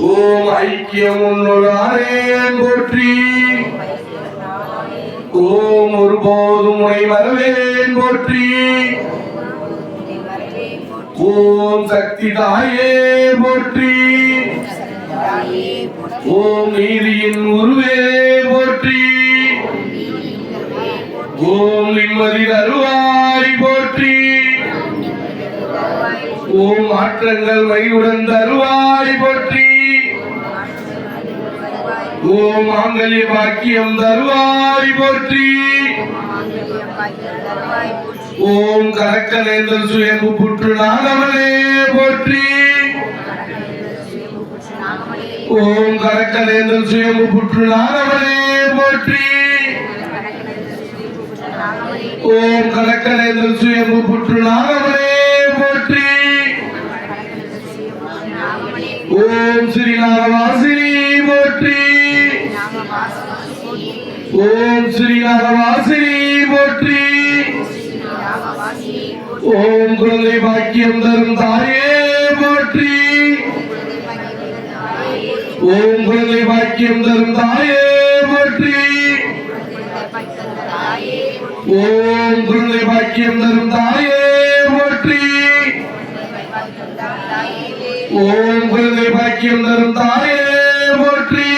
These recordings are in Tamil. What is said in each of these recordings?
ஓம் ஐக்கியம் உன்னுளானே போற்றி. ஓம் ஒருபோதும் உனை மறவேன் போற்றி. ஓம் சக்தி தாயே போற்றி. ஓம் நீதியின் உருவே போற்றி. ஓம் நிம்மதி தருவாய் போற்றி. ஓம் மாற்றங்கள் மையுடன் தருவாய் போற்றி. ஓம் மாங்கல்ய பாக்கியம் தருவாய் போற்றி. ஓம் கரக்கலேந்தல் சுயம்பு புற்று நாகமலே போற்றி. ஓம் கரக்கலேந்தல் சுயம்பு புற்று நாகமலே போற்றி. ஓம் கரக்கலேந்தல் சுயம்பு புற்று நாகமலே போற்றி. ஓம் ஸ்ரீ நாகவாசினி போற்றி. ஓம் ஸ்ரீ நாகவாசினி போற்றி. ஓம் குழந்தை பாக்கியம் தரும் தாயே போற்றி. ஓம் குழந்தை பாக்கியம் தரும் தாயே போற்றி. ஓம் குழந்தை பாக்கியம் தரும் தாயே போற்றி. ஓம் குழந்தை பாக்கியம் தரும் தாயே போற்றி.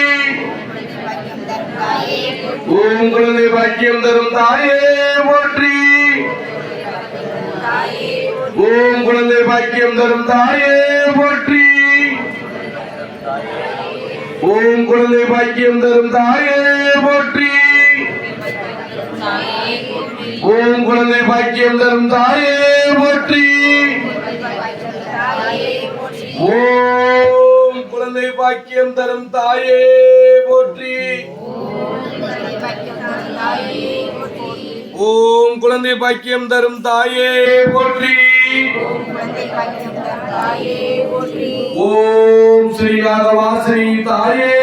ஓம் குழந்தை பாக்கியம் தரும் தாயே போற்றி. ஓம் குழந்தை பாக்கியம் தரும் தாயே போற்றி. ஓம் குழந்தை பாக்கியம் தரும் தாயே போற்றி. ஓம் குழந்தை பாக்கியம் தரும் தாயே போற்றி. ஓம் குழந்தை பாக்கியம் தரும் தாயே போற்றி. ஓம் குழந்தை பாக்கியம் தரும் தாயே போற்றி. ஓம் ஸ்ரீ நாகவாசினி தாயே